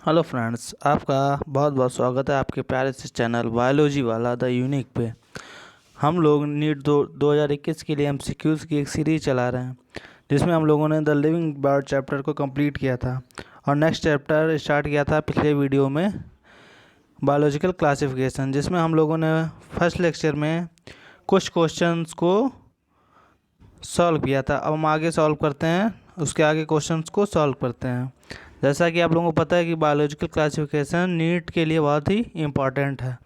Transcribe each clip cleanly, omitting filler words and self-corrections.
Hello friends, आपका बहुत बहुत स्वागत है आपके प्यारे से चैनल बायोलॉजी वाला द यूनिक पे। हम लोग नीट 2021 के लिए एमसीक्यूज़ की एक सीरीज चला रहे हैं, जिसमें हम लोगों ने द लिविंग बर्ड चैप्टर को कंप्लीट किया था और नेक्स्ट चैप्टर स्टार्ट किया था पिछले वीडियो में, बायोलॉजिकल क्लासिफिकेशन, जिसमें हम लोगों ने फर्स्ट लेक्चर में कुछ क्वेश्चंस को सॉल्व किया था। अब हम आगे सॉल्व करते हैं, उसके आगे क्वेश्चंस को सॉल्व करते हैं। जैसा कि आप लोगों को पता है कि बायोलॉजिकल क्लासिफिकेशन नीट के लिए बहुत ही इम्पॉर्टेंट है,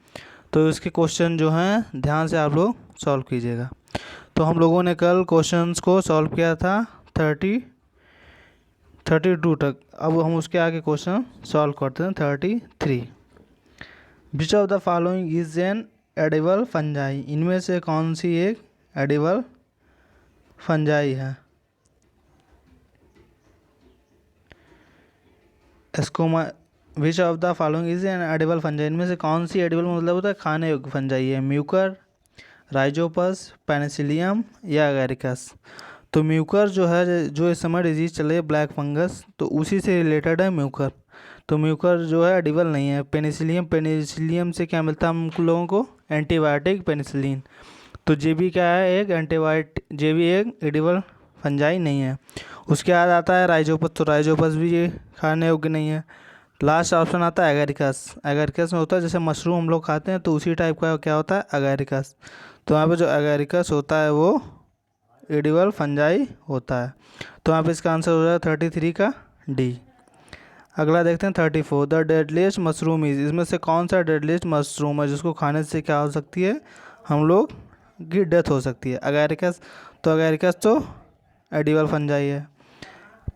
तो इसके क्वेश्चन जो हैं ध्यान से आप लोग सॉल्व कीजिएगा। तो हम लोगों ने कल क्वेश्चंस को सॉल्व किया था 32 तक। अब हम उसके आगे क्वेश्चन सॉल्व करते हैं 33। Which of the following is an edible fungi? इनमें से कौन सी एक एडिबल फंजाई है? Ascoma which of the following is an edible fungi? इनमें से कौन सी एडिबल मतलब होता है खाने योग्य फंजाई है? म्यूकर, राइजोपस, पेनिसिलियम या एगारिकस? तो म्यूकर जो है, जो इस समय डिजीज चल रही है ब्लैक फंगस, तो उसी से रिलेटेड है म्यूकर। तो म्यूकर जो है एडिबल नहीं है। पेनिसिलियम से क्या मिलता है हम लोगों को? Antibiotic penicillin. तो जे भी क्या है? एक एंटीबायोटिक। जे भी एक एडिबल फंजाई नहीं है। उसके बाद आता है राइजोपस, तो राइजोपस भी ये खाने योग्य नहीं है। लास्ट ऑप्शन आता है एगारिकस। एगारिकस में होता है जैसे मशरूम हम लोग खाते हैं, तो उसी टाइप का क्या होता है? एगारिकस। तो यहाँ पे जो एगारिकस होता है वो एडिबल फंजाई होता है। तो यहाँ पे इसका आंसर हो जाएगा 33 का डी। अगला देखते हैं 34। The deadliest mushroom is? इसमें से कौन सा डेडलीस्ट मशरूम है जिसको खाने से क्या हो सकती है? हम लोग की डेथ हो सकती है। एगारिकस। तो एगारिकस तो एडिबल फंजाई है।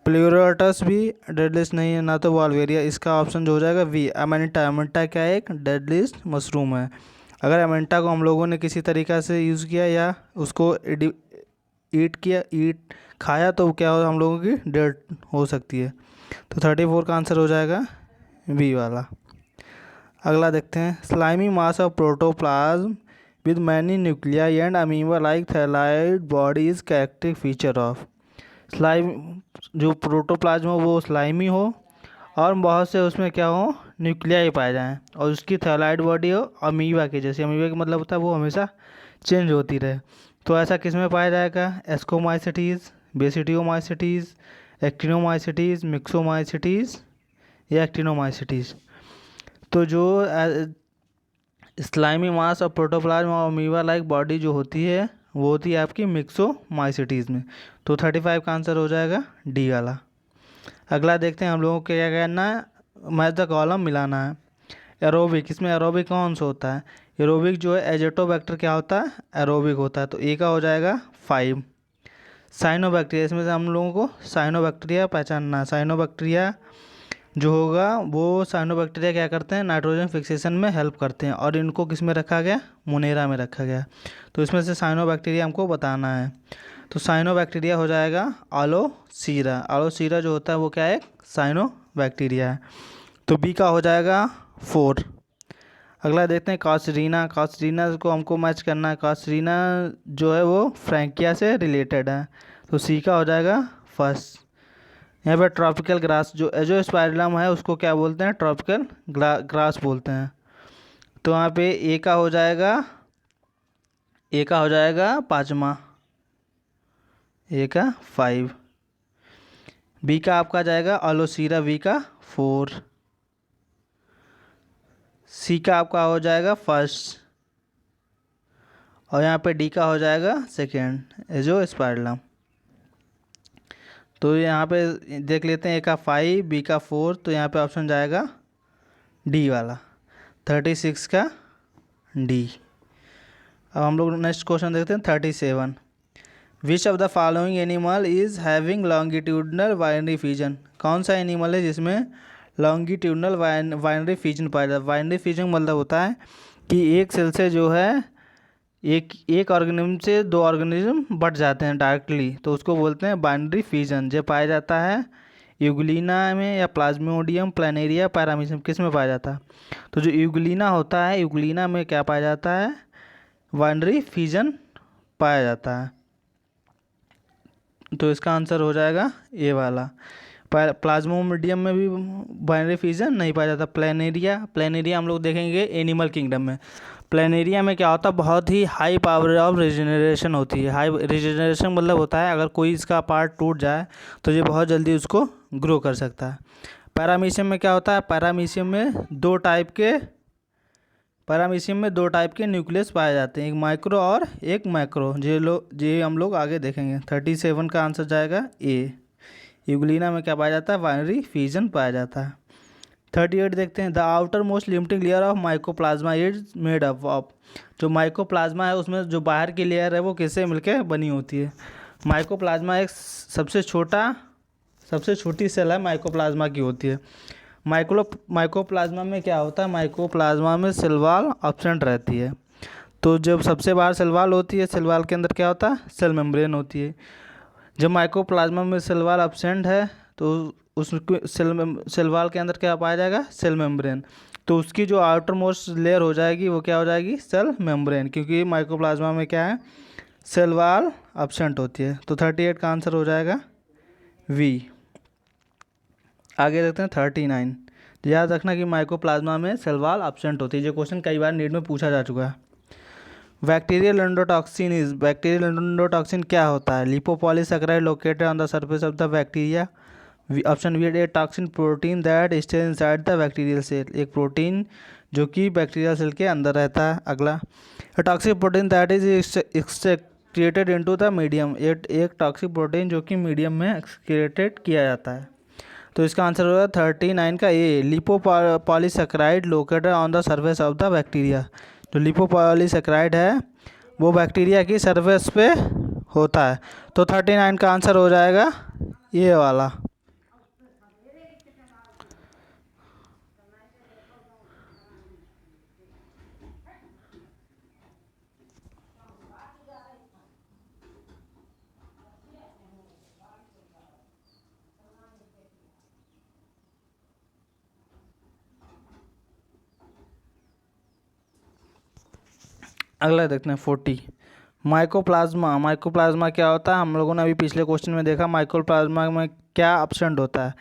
प्लूरोटस भी डेडलिस्ट नहीं है, ना तो वाल्वेरिया। इसका ऑप्शन जो हो जाएगा वी, अमेंटा। अमेंटा क्या है? एक डेडलिस्ट मशरूम है। अगर अमेंटा को हम लोगों ने किसी तरीक़ा से यूज़ किया या उसको ईट खाया, तो क्या हो, हम लोगों की डेथ हो सकती है। तो 34 का आंसर हो जाएगा बी वाला। अगला देखते हैं। Slimy mass of protoplasm with many nuclei and amoeba like thalloid body is characteristic feature of? Slime जो प्रोटोप्लाज्म हो वो स्लाइमी हो और बहुत से उसमें क्या हो? न्यूक्लियाई पाए जाएं, और उसकी थैलाइड बॉडी हो अमीबा की जैसे। अमीबा का मतलब होता है वो हमेशा चेंज होती रहे। तो ऐसा किस में पाया जाएगा? एस्कोमाइसिटीज़, बेसिडियोमाइसिटीज़, एक्टिनोमाइसिटीज़, मिक्सोमाइसिटीज़ या एक्टिनोमाइसिटीज़? तो जो स्लाइमी मास और प्रोटोप्लाज्म और अमीबा लाइक बॉडी जो होती है वो होती है आपकी मिक्सोमाइसिटीज़ में। तो 35 का आंसर हो जाएगा डी वाला। अगला देखते हैं हम लोगों को क्या करना है, मैच द कॉलम मिलाना है। एरोबिक, इसमें एरोबिक कौन सा होता है? एरोबिक जो है एजेटोबैक्टर क्या होता है? एरोबिक होता है। तो ए का हो जाएगा 5। साइनोबैक्टीरिया, इसमें से हम लोगों को साइनोबैक्टीरिया पहचानना है। साइनोबैक्टीरिया जो होगा वो साइनोबैक्टीरिया क्या करते हैं? नाइट्रोजन फिक्सेशन में हेल्प करते हैं, और इनको किस में रखा गया? मोनेरा में रखा गया। तो इसमें से साइनोबैक्टीरिया हमको बताना है। तो साइनोबैक्टीरिया हो जाएगा आलोसीरा। आलोसीरा जो होता है वो क्या है? साइनोबैक्टीरिया है। तो बी का हो जाएगा 4। अगला देखते हैं कासरीना। कासरीना को हमको मैच करना है। कासरीना जो है वो फ्रैंकिया से रिलेटेड है। तो सी का हो जाएगा फर्स्ट। यहाँ पर ट्रॉपिकल ग्रास जो एजोस्पाइरलम है उसको क्या बोलते हैं? ट्रॉपिकल ग्रास बोलते हैं। तो यहाँ पे ए का हो जाएगा 5वां, ए का 5। बी का आपका जाएगा अलोसीरा, बी का 4। सी का आपका हो जाएगा फर्स्ट, और यहाँ पे डी का हो जाएगा सेकेंड, एजोस्पाइरलम। तो यहाँ पे देख लेते हैं, ए का 5, बी का 4, तो यहाँ पे ऑप्शन जाएगा डी वाला, 36 का डी। अब हम लोग नेक्स्ट क्वेश्चन देखते हैं 37। विच of the following animal is having longitudinal binary fission? कौन सा एनिमल है जिसमें लॉन्गिट्यूडनल बाइनरी फिजन पाया जाता है? बाइनरी फिजन मतलब होता है कि एक सेल से जो है एक ऑर्गेनिज्म से दो ऑर्गेनिज्म बढ़ जाते हैं डायरेक्टली, तो उसको बोलते हैं बाइनरी फिजन। जो पाया जाता है यूग्लिना में या प्लाज्मोडियम, प्लानेरिया, पैरामीशियम, किस में पाया जाता है? तो जो यूग्लिना होता है, यूग्लिना में क्या पाया जाता है? बाइनरी फिजन पाया जाता है। तो इसका आंसर हो जाएगा ए वाला। प्लाज्मोडियम में भी बाइनरी फिजन नहीं पाया जाता। प्लेनेरिया हम लोग देखेंगे एनिमल किंगडम में। प्लेनेरिया में क्या होता है, बहुत ही हाई पावर ऑफ रिजेनरेशन होती है। हाई रिजेनरेशन मतलब होता है अगर कोई इसका पार्ट टूट जाए तो ये बहुत जल्दी उसको ग्रो कर सकता है। पैरामीशियम में क्या होता है, पैरामीशियम में दो टाइप के न्यूक्लियस पाए जाते हैं, एक माइक्रो और एक मैक्रो। ये हम लोग आगे देखेंगे। 37 का आंसर जाएगा ए। यूग्लिना में क्या पाया जाता है, बाइनरी फिजन पाया जाता है। 38 देखते हैं। The outer most limiting layer of mycoplasma is made up of. जो माइकोप्लाज्मा है उसमें जो बाहर की लेयर है वो किससे मिलकर बनी होती है। माइकोप्लाज्मा एक सबसे छोटी सेल है माइकोप्लाज्मा की होती है। माइकोप्लाज्मा में क्या होता है, माइकोप्लाज्मा में सेल वॉल एब्सेंट रहती है। तो जब सबसे बाहर सेल वॉल होती है, सेल वॉल के अंदर क्या होता है, सेल मेम्ब्रेन होती है। जब माइकोप्लाज्मा में सेल वॉल एब्सेंट है तो उसके सेल वॉल के अंदर क्या पाया जाएगा, सेल मेम्ब्रेन। तो उसकी जो आउटर मोस्ट लेयर हो जाएगी वो क्या हो जाएगी, सेल मेम्ब्रेन, क्योंकि माइकोप्लाज्मा में क्या है, सेल वॉल एब्सेंट होती है। तो 38 का आंसर हो जाएगा वी। आगे देखते हैं 39। याद रखना कि माइकोप्लाज्मा में सेल वॉल एब्सेंट होती है। ये क्वेश्चन कई बार नीट में पूछा जा चुका है। बैक्टीरियल एंडोटॉक्सिन क्या होता है। Lipopolysaccharide located on the surface of the bacteria. Option B a toxin protein that stay inside the bacterial cell. एक प्रोटीन जो कि बैक्टीरियल सेल के अंदर रहता है। अगला, toxic protein that is excreted into the medium. एक टॉक्सिक प्रोटीन जो कि मीडियम में एक्सक्रिएटेड किया जाता है। तो इसका आंसर होगा 39 का A, lipopolysaccharide located on the surface of the bacteria. जो लिपोपॉलीसैकेराइड है वो बैक्टीरिया की सरफेस पे होता है। तो 39 का आंसर हो जाएगा ये वाला। अगला देखते हैं 40। माइकोप्लाज्मा क्या होता है, हम लोगों ने अभी पिछले क्वेश्चन में देखा। माइकोप्लाज्मा में क्या एब्सेंट होता है,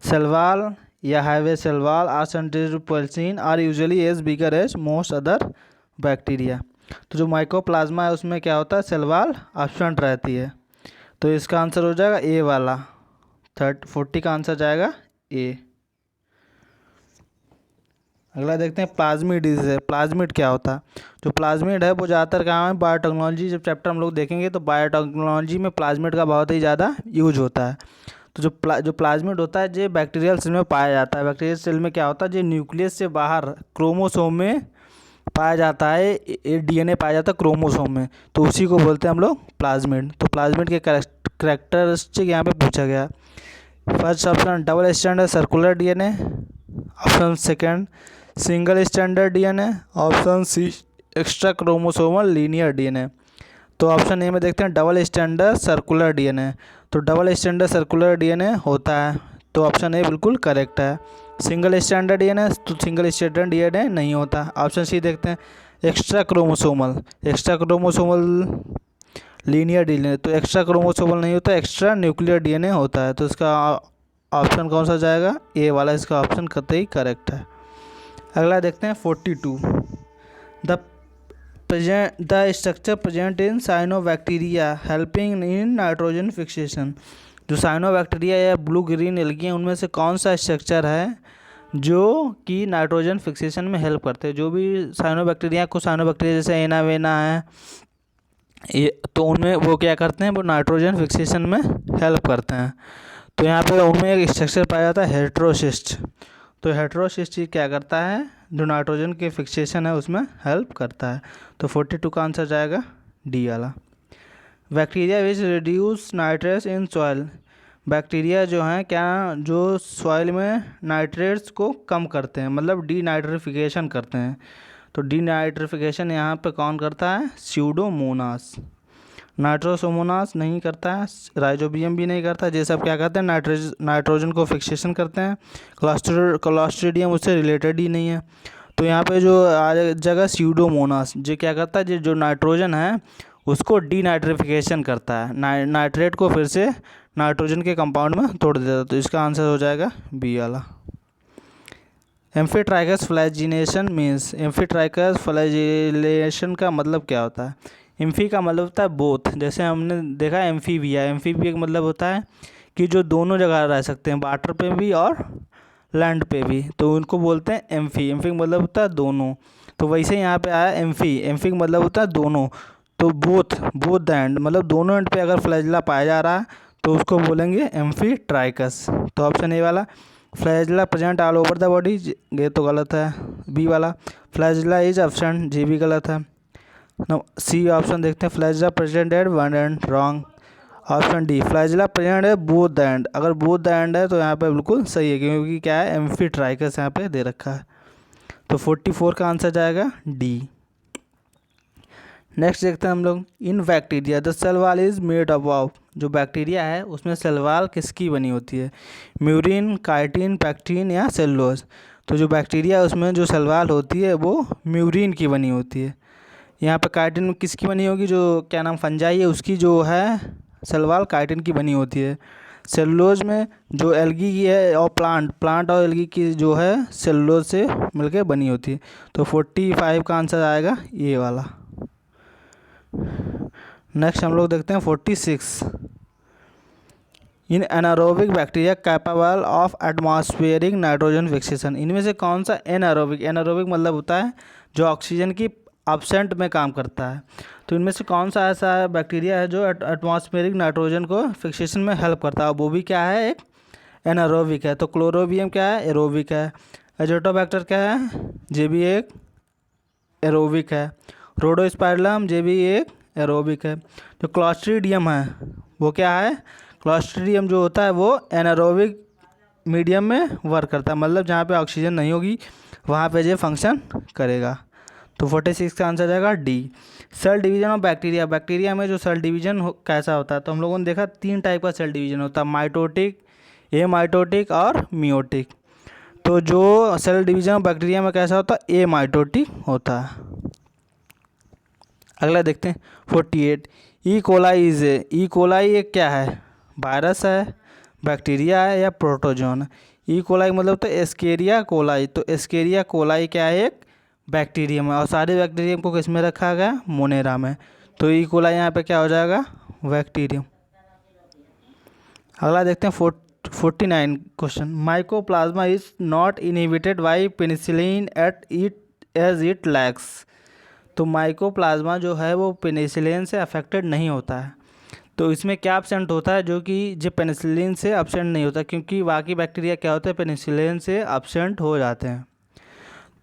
सेल वॉल या हाईवे सेल वॉल आर सेंट्रोपल्सिन are usually as bigger as most other bacteria. तो जो माइकोप्लाज्मा है उसमें क्या होता है, सेल वॉल एब्सेंट रहती है। तो इसका आंसर हो जाएगा ए वाला। 40 का आंसर जाएगा ए। अगला देखते हैं प्लाज्मिड है। प्लाज्मिड क्या होता है, जो प्लाज्मिड है वो ज़्यादातर कहाँ है, बायोटेक्नोलॉजी जब चैप्टर हम लोग देखेंगे तो बायोटेक्नोलॉजी में प्लाज्मिड का बहुत ही ज़्यादा यूज होता है। तो जो प्लाज्मिड होता है ये बैक्टीरियल सेल में पाया जाता है। बैक्टीरियल सेल में क्या होता है, जो न्यूक्लियस से बाहर क्रोमोसोम में पाया जाता है, डीएनए पाया जाता है क्रोमोसोम में, तो उसी को बोलते हैं हम लोग प्लाज्मिड। तो प्लाज्मिड के कैरेक्टरिस्टिक यहाँ पे पूछा गया। First option double standard circular DNA. Option second single standard DNA. Option C extra chromosomal linear DNA. तो ऑप्शन ए में देखते हैं डबल स्टैंडर्ड सर्कुलर डीएनए। तो डबल स्टैंडर्ड सर्कुलर डीएनए होता है, तो ऑप्शन ए बिल्कुल करेक्ट है। सिंगल स्टैंडर्ड डीएनए, तो सिंगल स्टैंडर्ड डीएनए नहीं होता। ऑप्शन सी देखते हैं एक्स्ट्रा क्रोमोसोमल लीनियर डीएनए। तो एक्स्ट्रा क्रोमोसोमल नहीं होता, एक्स्ट्रा न्यूक्लियर डीएनए होता है। तो इसका ऑप्शन कौन सा जाएगा, ए वाला इसका ऑप्शन कतई करेक्ट है। अगला देखते हैं 42। The structure present in cyanobacteria helping in nitrogen fixation. जो साइनोबैक्टीरिया या ब्लू ग्रीन एल्गी उनमें से कौन सा स्ट्रक्चर है जो कि नाइट्रोजन फिक्सेशन में हेल्प करते हैं। जो भी साइनोबैक्टीरिया जैसे एना वेना है ये, तो उनमें वो क्या करते हैं, वो नाइट्रोजन फिक्सेशन में हेल्प करते हैं। तो यहाँ पे उनमें एक स्ट्रक्चर पाया जाता है हेट्रोसिस्ट। तो हेट्रोसिस्ट क्या करता है, जो नाइट्रोजन के फिक्सेशन है उसमें हेल्प करता है। तो 42 का आंसर जाएगा डी वाला। Bacteria which reduce nitrates in soil. Bacteria जो हैं क्या, जो सॉइल में नाइट्रेट्स को कम करते हैं, मतलब डीनाइट्रिफिकेशन करते हैं। तो डीनाइट्रिफिकेशन यहाँ पे कौन करता है, स्यूडोमोनास। नाइट्रोसोमोनास नहीं करता है, राइजोबियम भी नहीं करता। ये सब क्या करते हैं, नाइट्रोजन को फिक्सेशन करते हैं। क्लॉस्ट्रिडियम उससे रिलेटेड ही नहीं है। तो यहाँ पे जो आ जगह स्यूडोमोनास, जो क्या करता है, जो नाइट्रोजन है उसको डीनाइट्रिफिकेशन करता है, नाइट्रेट को फिर से नाइट्रोजन के कंपाउंड में तोड़ देता है। तो इसका आंसर हो जाएगा बी वाला। एम्फीट्राइकस फ्लैजिनेशन मीन्स, एम्फीट्राइकस फ्लैजिलेशन का मतलब क्या होता है? एम्फी का मतलब होता है बोथ, जैसे हमने देखा एम्फीबिया, एम्फीबिया का मतलब होता है कि जो दोनों जगह रह सकते हैं, वाटर पे भी और लैंड पे भी, तो उनको बोलते हैं एम्फी। एम्फी का मतलब होता है दोनों, तो वैसे यहाँ पे आया एम्फी, एम्फी का मतलब होता है दोनों, तो बोथ द एंड, मतलब दोनों एंड पे अगर फ्लैजिला पाया जा रहा है तो उसको बोलेंगे एम्फीट्राइकस। तो ऑप्शन ए वाला, flagella present all over the body, ये तो गलत है। बी वाला, फ्लैजिला इज एब्सेंट, ये भी गलत है। सी ऑप्शन देखते हैं, flagella present at one and, wrong. Option D, flagella present है बोथ द एंड, अगर बोथ द एंड है तो यहाँ पे बिल्कुल सही है, क्योंकि क्या है एम्फीट्राइकस यहाँ पे दे रखा है। तो 44 का आंसर जाएगा डी। नेक्स्ट देखते हैं हम लोग, in bacteria the cell wall is made up of, जो बैक्टीरिया है उसमें सेल वॉल किसकी बनी होती है? म्यूरिन, काइटिन, पैक्टिन या सेलुलोज? तो जो बैक्टीरिया है उसमें जो सेल वॉल होती है वो म्यूरिन की बनी होती है। यहाँ पे काइटिन में किसकी बनी होगी? जो क्या नाम फंजाई है उसकी जो है सेल वॉल काइटिन की बनी होती है। सेलुलोज में जो एल्गी की है और प्लांट और एल्गी की जो है सेलुलोज से मिलकर बनी होती है। तो 45 का आंसर आएगा ये वाला। नेक्स्ट हम लोग देखते हैं 46, इन anaerobic bacteria capable of atmospheric nitrogen fixation, इनमें से कौन सा एनारोबिक, एनारोबिक मतलब होता है जो ऑक्सीजन की एब्सेंट में काम करता है, तो इनमें से कौन सा ऐसा बैक्टीरिया है जो एटमॉस्फेरिक नाइट्रोजन को फिक्सेशन में हेल्प करता है? वो भी क्या है, एक एनारोबिक है। तो क्लोरोबियम क्या है? एरोबिक है। एजोटोबैक्टर क्या है? ये भी एक एरोबिक है। रोडोस्पाइरलम ये भी एक एरोबिक है। जो क्लॉस्ट्रीडियम है वो क्या है? क्लॉस्ट्रीडियम जो होता है वो एनारोबिक मीडियम में वर्क करता है, मतलब जहाँ पे ऑक्सीजन नहीं होगी वहाँ पे ये फंक्शन करेगा। तो 46 का आंसर जाएगा D. Cell division of bacteria, bacteria में जो सेल डिवीजन कैसा होता है? तो हम लोगों ने देखा 3 टाइप का सेल डिवीजन होता है, माइटोटिक, एमाइटोटिक और मियोटिक। तो जो सेल डिवीजन ऑफ बैक्टीरिया में कैसा होता है? एमाइटोटिक होता है। अगला देखते हैं 48, E coli is, E coli एक क्या है? वायरस है, बैक्टीरिया है या प्रोटोजोन? ई कोलाई मतलब होता है एस्केरिया कोलाई, तो एस्केरिया कोलाई क्या है? एक बैक्टीरियम है, और सारे बैक्टीरियम को किस में रखा गया? मोनेरा में। तो ई कोलाई यहाँ पे क्या हो जाएगा? बैक्टीरियम। अगला देखते हैं 49 question, mycoplasma is not inhibited by penicillin at it as it lacks. तो माइकोप्लाज्मा जो है वो पेनिसिलिन से अफेक्टेड नहीं होता है, तो इसमें क्या एब्सेंट होता है जो कि जो पेनिसिलिन से एब्सेंट नहीं होता, क्योंकि बाकी बैक्टीरिया क्या होते हैं पेनिसिलिन से एब्सेंट हो जाते हैं।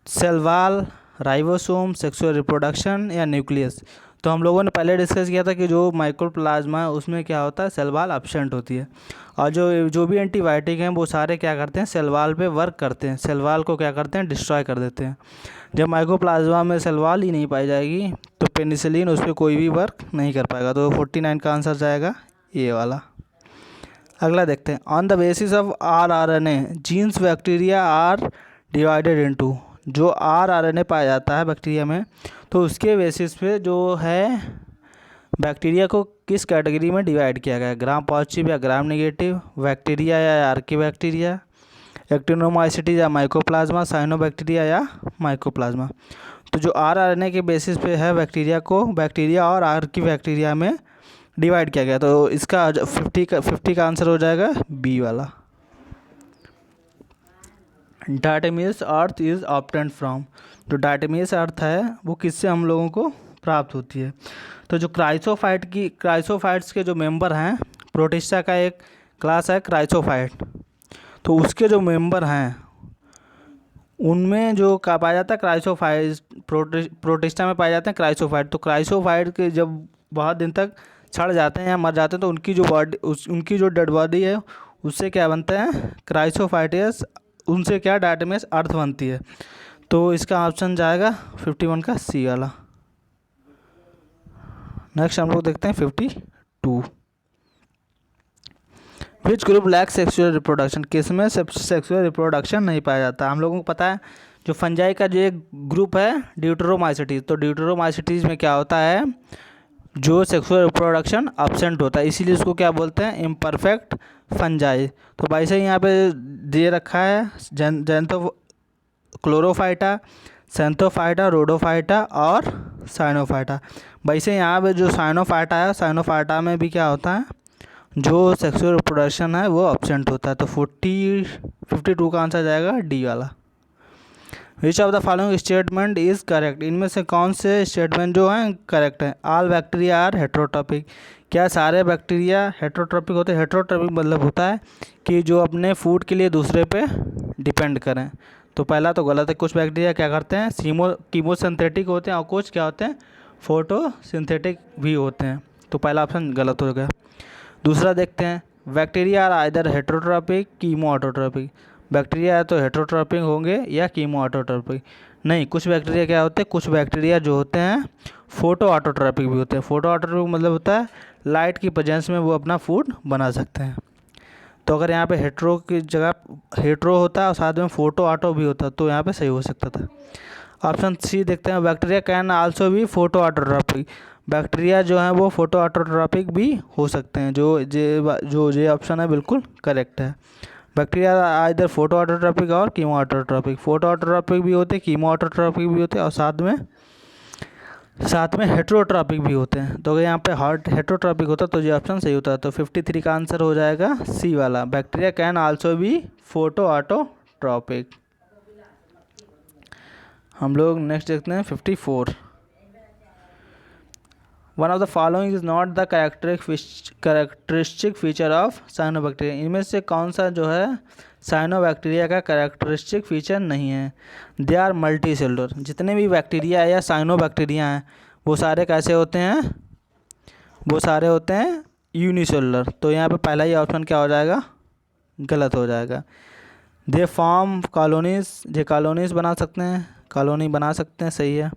Cell wall, ribosome, sexual reproduction या न्यूक्लियस? तो हम लोगों ने पहले डिस्कस किया था कि जो माइकोप्लाज्मा है उसमें क्या होता है? सेल वॉल एब्सेंट होती है, और जो भी एंटीबायोटिक हैं वो सारे क्या करते हैं? सेल वॉल पे वर्क करते हैं, सेल वॉल को क्या करते हैं? डिस्ट्रॉय कर देते हैं। जब माइकोप्लाज्मा में सेल वॉल ही नहीं पाई जाएगी तो पेनिसिलिन उस पर कोई भी वर्क नहीं कर पाएगा। तो 49 का आंसर जाएगा ये वाला। अगला देखते हैं, on the basis of rRNA genes bacteria are divided into, जो आरआरएनए पाया जाता है बैक्टीरिया में तो उसके बेसिस पे जो है बैक्टीरिया को किस कैटेगरी में डिवाइड किया गया है? ग्राम पॉजिटिव या ग्राम नेगेटिव, बैक्टीरिया या आर्की बैक्टीरिया, एक्टिनोमाइसिटीज या माइकोप्लाज्मा, साइनोबैक्टीरिया या माइकोप्लाज्मा? तो जो आरआरएनए के बेसिस पे है बैक्टीरिया को बैक्टीरिया और आर्की बैक्टीरिया में डिवाइड किया गया, तो इसका 50 का आंसर हो जाएगा बी वाला। डायटमीस अर्थ इज ऑब्टेन्ड फ्रॉम, जो डायटमीस अर्थ है वो किससे हम लोगों को प्राप्त होती है? तो जो क्राइसोफाइट्स के जो मेंबर हैं, प्रोटिस्टा का एक क्लास है क्राइसोफाइट, तो उसके जो मेंबर हैं उनमें जो का पाया जाता है क्राइसोफाइट, प्रोटिस्टा में पाए जाते हैं क्राइसोफाइट। तो क्राइसोफाइट के जब बहुत दिन तक सड़ जाते हैं या मर जाते हैं तो उनकी जो बॉडी उनकी जो डेड बॉडी है उससे क्या बनता है? क्राइसोफाइटियस, उनसे क्या डायटमीस अर्थ बनती है। तो इसका ऑप्शन जाएगा 51 का सी वाला। नेक्स्ट हम लोग देखते हैं 52, which group lack sexual reproduction, किसमें सेक्सुअल रिप्रोडक्शन नहीं पाया जाता? हम लोगों को पता है जो फंजाई का जो एक ग्रुप है ड्यूटेरोमाइसिटीज, तो ड्यूटेरोमाइसिटीज में क्या होता है? जो सेक्सुअल रिप्रोडक्शन एब्सेंट होता है, इसीलिए उसको क्या बोलते हैं, इम्परफेक्ट फंजाई। तो भाई से यहाँ पे दे रखा है जेंथो क्लोरोफाइटा, सेंथोफाइटा, रोडोफाइटा और साइनोफाइटा। भाई से यहाँ पे जो साइनोफाइटा है, साइनोफाइटा में भी क्या होता है, जो सेक्सुअल रिप्रोडक्शन है वो एब्सेंट होता है। तो 52 का आंसर जाएगा डी वाला। विच of the following statement is correct, इनमें से कौन से स्टेटमेंट जो हैं करेक्ट हैं। ऑल बैक्टीरिया आर हेट्रोट्रॉपिक, क्या सारे बैक्टीरिया हेट्रोट्रॉपिक होते हैं। हेट्रोट्रॉपिक मतलब होता है कि जो अपने फूड के लिए दूसरे पे डिपेंड करें। तो पहला तो गलत है, कुछ बैक्टीरिया क्या करते हैं, कीमोसिंथेटिक होते हैं और कुछ क्या होते हैं, फोटोसिंथेटिक भी होते हैं। तो पहला ऑप्शन गलत हो गया। दूसरा देखते हैं, bacteria are either heterotrophic chemo autotrophic, bacteria तो हेट्रोट्रॉपिक होंगे या कीमो ऑटोट्रॉपिक। नहीं, कुछ बैक्टीरिया क्या होते हैं, कुछ बैक्टीरिया जो होते हैं फोटो ऑटोट्रॉपिक भी होते हैं। फोटो ऑटोट्रॉपिक मतलब होता है लाइट की प्रेजेंस में वो अपना फूड बना सकते हैं। तो अगर यहाँ पे हेट्रो की जगह हेट्रो होता और साथ में फोटो ऑटो भी होता तो यहाँ पे सही हो सकता था। ऑप्शन सी देखते हैं, बैक्टीरिया कैन आल्सो भी फोटो ऑटोट्रॉपिक, बैक्टीरिया जो हैं वो फोटो ऑटोट्रॉपिक भी हो सकते हैं। जो ये ऑप्शन है बिल्कुल करेक्ट है। बैक्टीरिया आइदर फोटो ऑटोट्रॉपिक और कीमो ऑटोट्रॉपिक, फोटो ऑटोट्रॉपिक भी होते हैं, कीमो ऑटोट्रॉपिक भी होते हैं और साथ में हेट्रोट्रॉपिक भी होते हैं। तो अगर यहाँ पे हेट्रोट्रॉपिक होता तो ये ऑप्शन सही होता। तो 53 का आंसर हो जाएगा सी वाला, bacteria can also be photo autotrophic. हम लोग नेक्स्ट देखते हैं 54। One of the following is not the characteristic feature of cyanobacteria, इनमें से कौन सा जो है साइनोबैक्टीरिया का कैरेक्टरिस्टिक फीचर नहीं है। दे आर मल्टी सेलुलर, जितने भी बैक्टीरिया है या साइनोबैक्टीरिया हैं वो सारे कैसे होते हैं, वो सारे होते हैं यूनिसेलुलर। तो यहाँ पे पहला ही ऑप्शन क्या हो जाएगा, गलत हो जाएगा। दे फॉर्म कॉलोनीज, जे कॉलोनीज बना सकते हैं, कॉलोनी बना सकते हैं, सही है।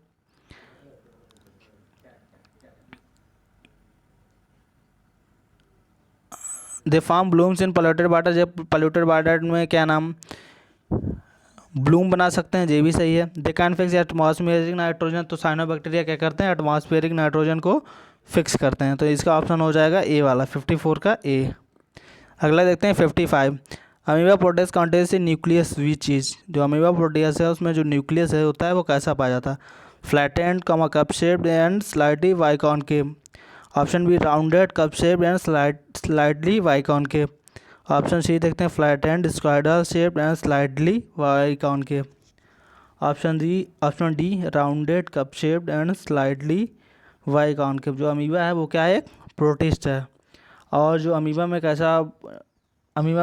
They form blooms in polluted water, जब पोल्यूटेड वाटर में क्या नाम ब्लूम बना सकते हैं, ये भी सही है। They can fix atmospheric nitrogen, तो साइनोबैक्टीरिया क्या करते हैं, एटमॉस्फेरिक नाइट्रोजन को फिक्स करते हैं। तो इसका ऑप्शन हो जाएगा ए वाला, 54 का ए। अगला देखते हैं 55। Amoeba proteus contains in nucleus which चीज़, जो अमीबा प्रोटेस है उसमें जो न्यूक्लियस है होता है वो कैसा पाया जाता है, flattened, cup shaped and slightly biconcave. Option B rounded, cup shaped and slightly biconcave. Option C देखते हैं, flattened, squirrel shaped and slightly biconcave. Option D rounded, cup shaped and slightly biconcave. जो अमीबा है वो क्या है, एक protist है। और जो अमीबा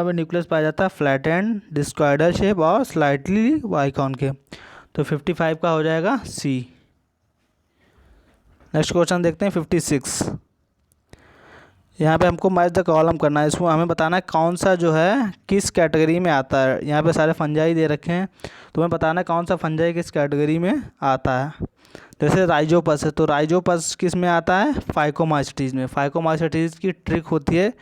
में न्यूक्लियस पाया जाता है फ्लैटेंड, डिस्क्वायरल शेप और स्लाइटली बाइकॉन्केव। तो 55 का हो जाएगा सी। नेक्स्ट क्वेश्चन देखते हैं 56। यहाँ पे हमको मैच द कॉलम करना है, इसको हमें बताना है कौन सा जो है किस कैटेगरी में आता है। यहाँ पे सारे फंजाई दे रखे हैं, तो हमें बताना है कौन सा फंजाई किस कैटेगरी में आता है। जैसे राइजोपस है, तो राइजोपस किस में आता है, फाइकोमास्टीज में। फाइकोमास्टीज की ट्रिक होती है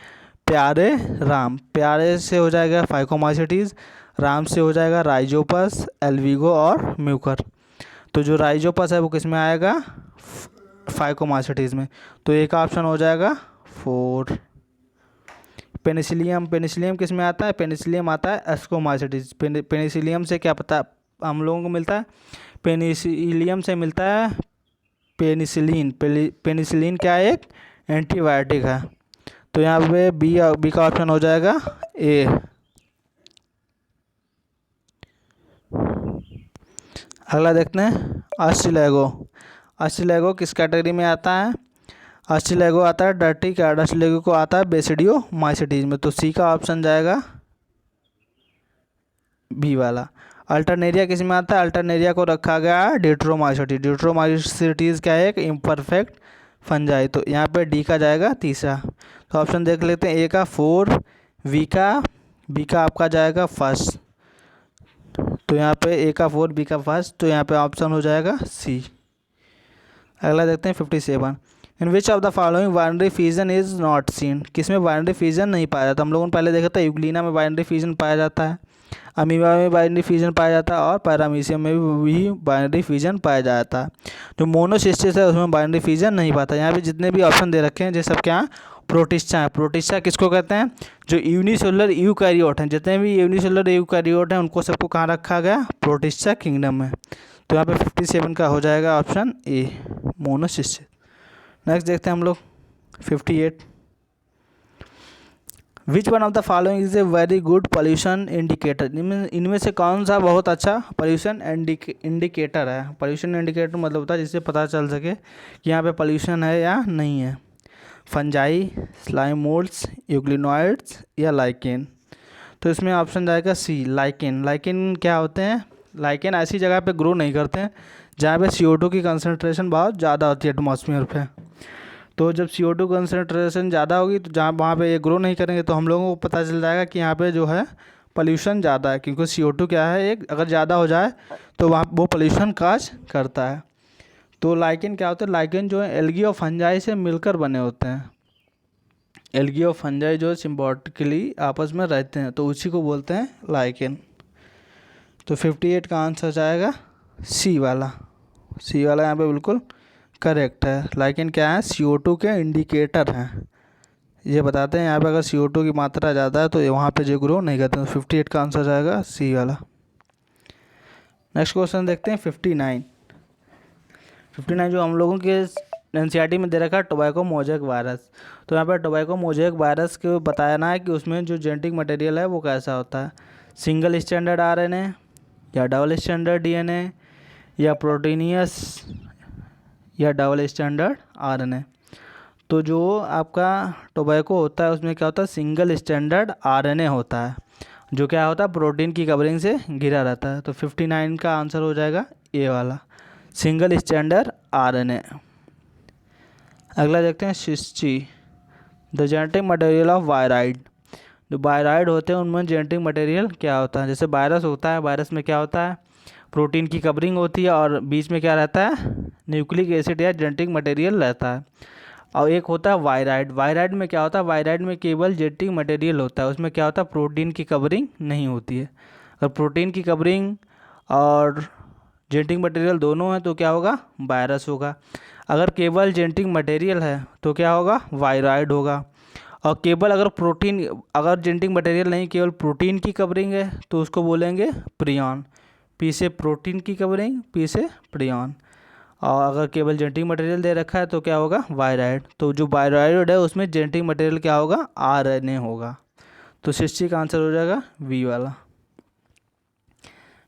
प्यारे राम, प्यारे से हो जाएगा फाइकोमास्टीज, राम से हो जाएगा राइजोपस, एल्विगो और म्यूकर। तो जो राइजोपस है वो किस में आएगा, फाइकोमास्टीज में। तो एक ऑप्शन हो जाएगा 4। पेनिसिलियम किस में आता है, पेनिसिलियम आता है एस्कोमास्टीज। पेनिसिलियम से क्या पता हम लोगों को मिलता है, पेनिसिलियम से मिलता है पेनिसिलिन। पेनिसिलिन क्या है, एक एंटीबायोटिक है। तो यहाँ पे बी का ऑप्शन हो जाएगा ए। अगला देखते हैं अस्टिलैगो किस कैटेगरी में आता है। अस्टिलैगो आता है डर्टी कैट, अस्टिलैगो को आता है बेसिडियोमाइसीटीज में। तो सी का ऑप्शन जाएगा बी वाला। अल्टरनेरिया किस में आता है, अल्टरनेरिया को रखा गया है डिट्रोमाइसीटीज। डिट्रोमाइसीटीज क्या है, एक इम्परफेक्ट फंजाई। तो यहाँ पे डी का जाएगा तीसरा। तो ऑप्शन देख लेते हैं, ए का 4, बी का आपका जाएगा फर्स्ट। तो यहाँ पे ए का 4, बी का फर्स्ट, तो यहाँ पे ऑप्शन हो जाएगा सी। अगला देखते हैं 57। In which of the following binary fission is not seen, किसमें बाइनरी फिजन नहीं पाया जाता। हम लोगों ने पहले देखा था यूग्लिना में बाइनरी फिजन पाया जाता है। अमीबा में बाइनरी फिजन पाया जाता है और पैरामीशियम में भी बाइनरी फिजन पाया जाता है। जो मोनोसिस्टिस है उसमें बाइनरी फिजन नहीं पाता। यहाँ पे जितने भी ऑप्शन दे रखे हैं ये सब क्या प्रोटिस्टा है। प्रोटिस्टा किसको कहते हैं? जो यूनिसेलुलर यूकैरियोट हैं, जितने भी यूनिसेलुलर यूकैरियोट हैं उनको सबको कहाँ रखा गया? प्रोटिस्टा किंगडम में। तो यहाँ पे 57 का हो जाएगा ऑप्शन ए, मोनोसिस्टिस। नेक्स्ट देखते हैं हम लोग 58। Which one of the following is a very good pollution indicator? इनमें से कौन सा बहुत अच्छा पोल्यूशन इंडिकेटर है? पोल्यूशन इंडिकेटर मतलब होता है जिससे पता चल सके कि यहाँ पे पोल्यूशन है या नहीं है। फंजाई, स्लाइम मोल्ड्स, यूग्लिनॉइड्स या लाइकेन? तो इसमें ऑप्शन जाएगा सी, लाइकेन। लाइकेन क्या होते हैं? लाइकेन ऐसी जगह पे ग्रो नहीं करते हैं जहाँ पे CO2 की कंसनट्रेशन बहुत ज़्यादा होती है एटमॉस्फेयर पे। तो जब CO2 कंसनट्रेशन ज़्यादा होगी तो जहाँ वहाँ पे ये ग्रो नहीं करेंगे तो हम लोगों को पता चल जाएगा कि यहाँ पे जो है पोल्यूशन ज़्यादा है, क्योंकि CO2 क्या है, एक अगर ज़्यादा हो जाए तो वहाँ वो पोल्यूशन काज करता है। तो लाइकेन क्या होता है? लाइकेन जो है एल्गी और फंजाई से मिलकर बने होते हैं। एल्गी और फंजाई जो सिम्बायोटिकली आपस में रहते हैं तो उसी को बोलते हैं लाइकेन। तो 58 का आंसर जाएगा सी वाला। सी वाला यहाँ पे बिल्कुल करेक्ट है। लाइकेन क्या है? CO2 के इंडिकेटर हैं। ये बताते हैं यहाँ पे अगर CO2 की मात्रा ज़्यादा है तो वहाँ पे जो ग्रो नहीं करते। तो 58 का आंसर जाएगा सी वाला। नेक्स्ट क्वेश्चन देखते हैं 59। 59 जो हम लोगों के NCERT में दे रखा है टोबैको मोज़ेक वायरस। तो यहाँ पर टोबैको मोज़ेक वायरस को बताना है कि उसमें जो जेनेटिक मटेरियल है वो कैसा होता है। सिंगल स्टैंडर्ड RNA या डबल स्टैंडर्ड DNA या प्रोटीनियस या डबल स्टैंडर्ड RNA? तो जो आपका टोबैको होता है उसमें क्या होता है? सिंगल स्टैंडर्ड RNA होता है, जो क्या होता है? प्रोटीन की कवरिंग से घिरा रहता है। तो 59 का आंसर हो जाएगा ए वाला, सिंगल स्टैंडर्ड RNA। अगला देखते हैं 60। The genetic material of wired. जो वायराइड होते हैं उनमें जेनेटिक मटेरियल क्या होता है? जैसे वायरस होता है, वायरस में क्या होता है? प्रोटीन की कवरिंग होती है और बीच में क्या रहता है? न्यूक्लिक एसिड या जेनेटिक मटेरियल रहता है। और एक होता है वायराइड। वायराइड में क्या होता है? वायराइड में केवल जेनेटिक मटेरियल होता है, उसमें क्या होता है? प्रोटीन की कवरिंग नहीं होती है। अगर प्रोटीन की कवरिंग और जेनेटिक मटेरियल दोनों हैं तो क्या होगा? वायरस होगा। अगर केवल जेनेटिक मटेरियल है तो क्या होगा? वायराइड होगा। और केवल अगर जेनेटिक मटेरियल नहीं, केवल प्रोटीन की कवरिंग है तो उसको बोलेंगे प्रियॉन। पी से प्रोटीन की कवरिंग, पी से प्रियॉन। और अगर केवल जेनेटिक मटेरियल दे रखा है तो क्या होगा? वायराइड। तो जो वायराइड है उसमें जेनेटिक मटेरियल क्या होगा? RNA होगा। तो 60 का आंसर हो जाएगा बी वाला।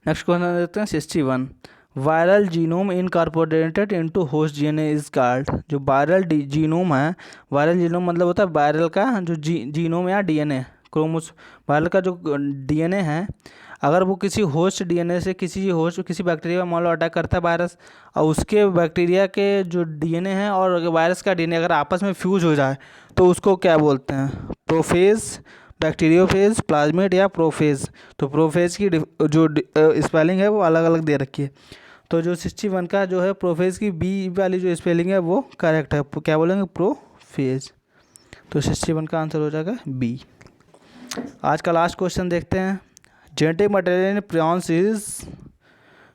नेक्स्ट क्वेश्चन देखते हैं 61। Viral genome incorporated into host DNA is called. जो वायरल जीनोम है, वायरल जीनोम मतलब होता है वायरल का जो जीनोम या DNA क्रोमोस, वायरल का जो DNA है, अगर वो किसी होस्ट DNA से किसी बैक्टीरिया में मान लो अटैक करता है वायरस, और उसके बैक्टीरिया के जो DNA है और वायरस का DNA अगर आपस में फ्यूज हो जाए तो उसको क्या बोलते हैं? प्रोफेज, बैक्टीरियोफेज, प्लाज्मिड या प्रोफेज। तो प्रोफेज की जो स्पेलिंग है वो अलग अलग दे रखी है। तो जो 61 का जो है प्रोफेज की बी वाली जो स्पेलिंग है वो करेक्ट है। क्या बोलेंगे? प्रोफेज। तो 61 का आंसर हो जाएगा बी। आज का लास्ट क्वेश्चन देखते हैं। Genetic material in prions is.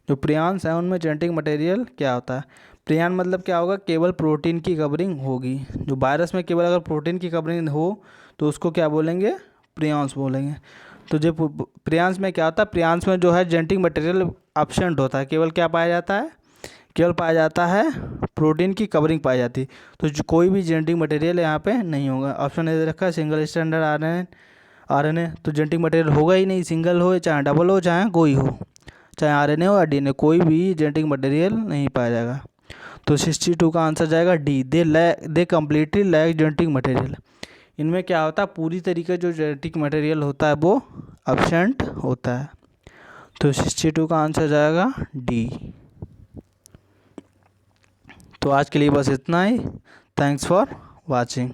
जो प्रियॉन्स हैं उनमें जेनेटिक मटेरियल क्या होता है? प्रियॉन मतलब क्या होगा? केवल प्रोटीन की कवरिंग होगी। जो वायरस में केवल अगर प्रोटीन की कवरिंग हो तो उसको क्या बोलेंगे? प्रियॉन्स बोलेंगे। तो जो प्रियॉन्स में क्या होता है? प्रियॉन्स में जो है जेनेटिक मटेरियल एब्सेंट होता है, केवल क्या पाया जाता है? केवल पाया जाता है प्रोटीन की कवरिंग पाई जाती है। तो जो कोई भी जेनेटिक मटेरियल यहाँ पे नहीं होगा। ऑप्शन ए रखा है सिंगल स्टैंडर्ड RNA। तो जेनेटिक मटेरियल होगा ही नहीं, सिंगल हो चाहे डबल हो चाहे कोई हो, चाहे RNA हो या DNA, कोई भी जेनेटिक मटेरियल नहीं पाया जाएगा। तो 62 का आंसर जाएगा D, they completely lack genetic material. इनमें क्या होता है? पूरी तरीके जो जेनेटिक मटेरियल होता है वो एब्सेंट होता है। तो 62 का आंसर जाएगा डी। तो आज के लिए बस इतना ही। Thanks for watching.